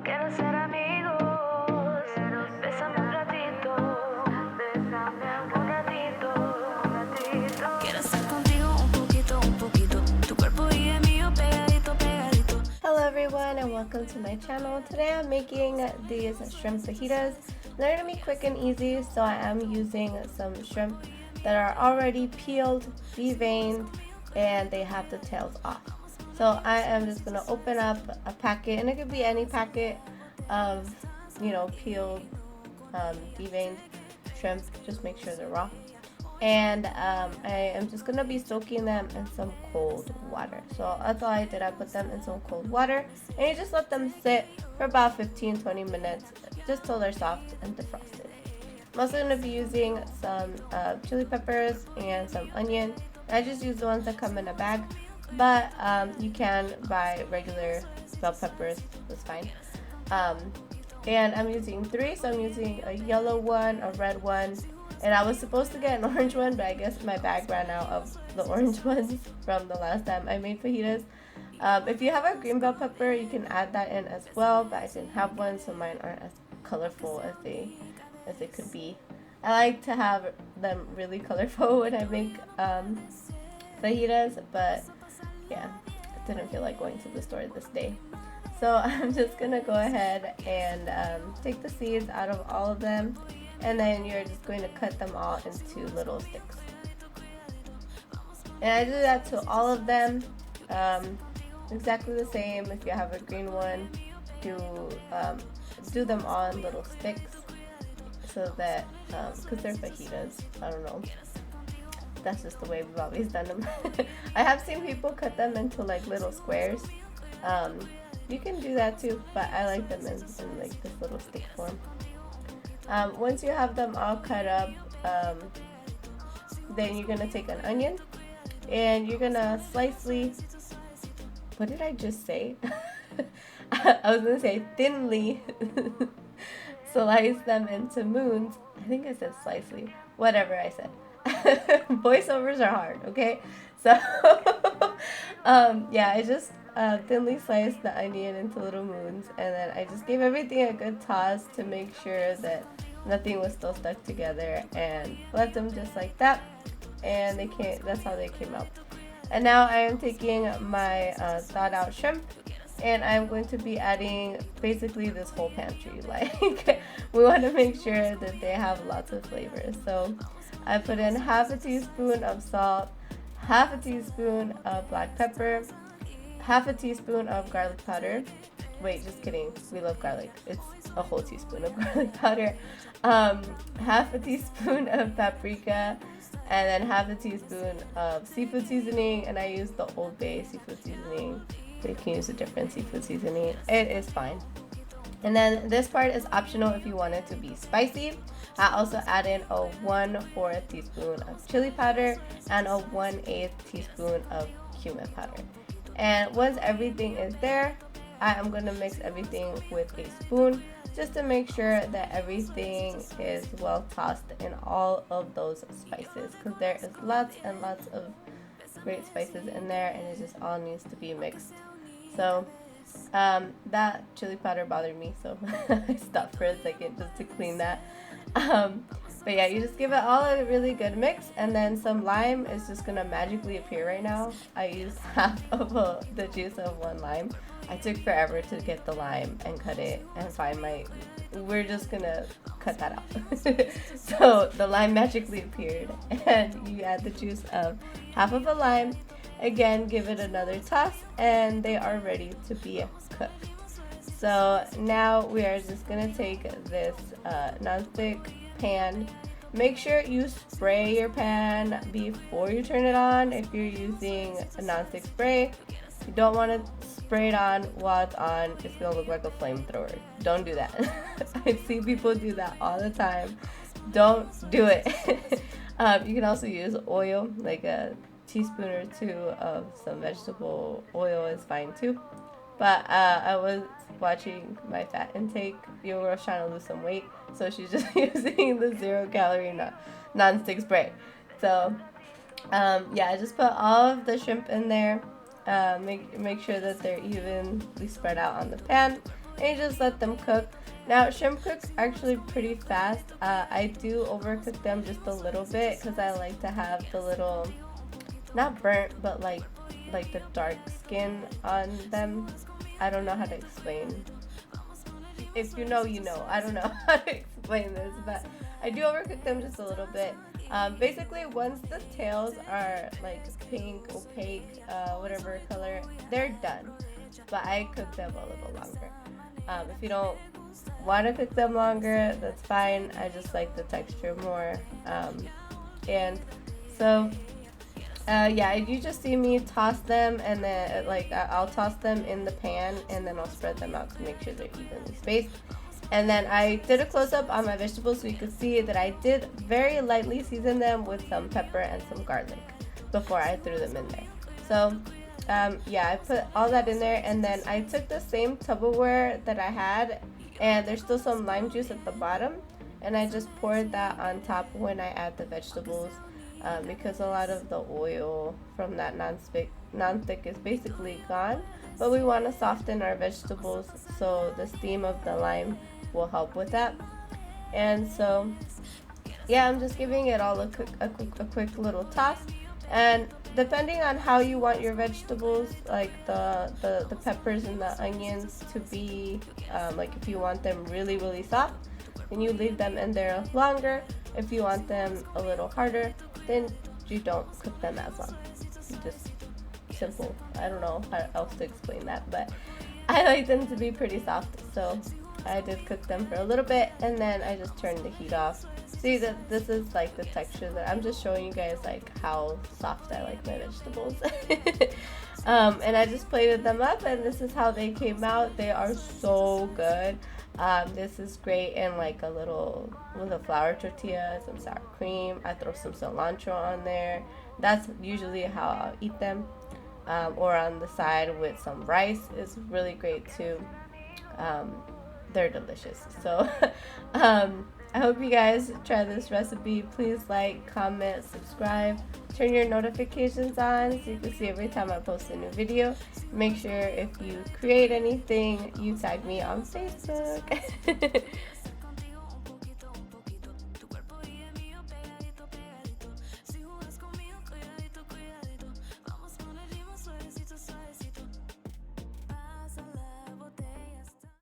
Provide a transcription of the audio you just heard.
Quiero ser amigos, bésame un ratito, quiero estar contigo un poquito, tu cuerpo y el mío pegadito, pegadito. Hello everyone and welcome to my channel. Today I'm making these shrimp fajitas. They're going to be quick and easy, so I am using some shrimp that are already peeled, deveined, and they have the tails off. So I am just going to open up a packet, and it could be any packet of, peeled, deveined shrimp. Just make sure they're raw. And I am just going to be soaking them in some cold water. So that's all I did. I put them in some cold water, and you just let them sit for about 15-20 minutes just till they're soft and defrosted. I'm also going to be using some chili peppers and some onion. I just use the ones that come in a bag, but you can buy regular bell peppers. That's fine. And I'm using 3, so I'm using a yellow one, a red one, and I was supposed to get an orange one, but I guess my bag ran out of the orange ones from the last time I made fajitas. If you have a green bell pepper, you can add that in as well, but I didn't have one, so mine aren't as colorful as they could be. I like to have them really colorful when I make fajitas, but yeah, I didn't feel like going to the store this day. So I'm just gonna go ahead and take the seeds out of all of them, and then you're just going to cut them all into little sticks. And I do that to all of them, exactly the same. If you have a green one, do them all in little sticks, so that because they're fajitas, I don't know, that's just the way we've always done them. I have seen people cut them into like little squares. You can do that too, but I like them in like this little stick form. Once you have them all cut up, then you're gonna take an onion and you're gonna what did I just say? I was gonna say thinly slice them into moons. I think I said slicely. Whatever I said. Voiceovers are hard, okay? So yeah, I just thinly sliced the onion into little moons, and then I just gave everything a good toss to make sure that nothing was still stuck together, and let them just like that, and that's how they came out. And now I am taking my thawed out shrimp, and I'm going to be adding basically this whole pantry. Like, we want to make sure that they have lots of flavors. So I put in half a teaspoon of salt, half a teaspoon of black pepper, half a teaspoon of garlic powder. Wait, just kidding. We love garlic. It's a whole teaspoon of garlic powder. Half a teaspoon of paprika, and then half a teaspoon of seafood seasoning. And I use the Old Bay seafood seasoning. You can use a different seafood seasoning. It is fine. And then this part is optional if you want it to be spicy. I also add in a 1/4 teaspoon of chili powder and a 1/8 teaspoon of cumin powder. And once everything is there, I am going to mix everything with a spoon just to make sure that everything is well tossed in all of those spices, because there is lots and lots of great spices in there, and it just all needs to be mixed. So that chili powder bothered me, so I stopped for a second just to clean that. But yeah, you just give it all a really good mix, and then some lime is just gonna magically appear right now. I used half of the juice of 1 lime. I took forever to get the lime and cut it and find we're just gonna cut that out. So the lime magically appeared, and you add the juice of half of a lime. Again, give it another toss, and they are ready to be cooked. So now we are just gonna take this nonstick pan. Make sure you spray your pan before you turn it on. If you're using a nonstick spray, you don't want to spray it on while it's on. It's gonna look like a flamethrower. Don't do that. I see people do that all the time. Don't do it. You can also use oil, like a teaspoon or 2 of some vegetable oil is fine too. But I was watching my fat intake. The girl's trying to lose some weight, so she's just using the 0-calorie non-stick spray. So yeah, I just put all of the shrimp in there. Make sure that they're evenly spread out on the pan, and you just let them cook. Now shrimp cooks actually pretty fast. I do overcook them just a little bit because I like to have the little, not burnt, but like the dark skin on them. I don't know how to explain. If you know, you know. I don't know how to explain this, but I do overcook them just a little bit. Basically, once the tails are like pink, opaque, whatever color, they're done. But I cook them a little longer. If you don't want to cook them longer, that's fine. I just like the texture more. And so, yeah, you just see me toss them, and then like I'll toss them in the pan, and then I'll spread them out to make sure they're evenly spaced. And then I did a close-up on my vegetables so you could see that I did very lightly season them with some pepper and some garlic before I threw them in there. So yeah, I put all that in there, and then I took the same Tupperware that I had, and there's still some lime juice at the bottom, and I just poured that on top when I add the vegetables, because a lot of the oil from that non-stick is basically gone, but we want to soften our vegetables, so the steam of the lime will help with that. And so yeah, I'm just giving it all a quick little toss, and depending on how you want your vegetables, like the peppers and the onions to be, like if you want them really soft, then you leave them in there longer. If you want them a little harder, then you don't cook them as long. Just simple. I don't know how else to explain that, but I like them to be pretty soft, so I did cook them for a little bit, and then I just turned the heat off. See that this is like the texture that I'm just showing you guys, like how soft I like my vegetables. And I just plated them up, and this is how they came out. They are so good. This is great in like a little with a flour tortilla, some sour cream. I throw some cilantro on there. That's usually how I'll eat them. Or on the side with some rice is really great too. They're delicious. So I hope you guys try this recipe. Please like, comment, subscribe, turn your notifications on so you can see every time I post a new video. Make sure if you create anything, you tag me on Facebook.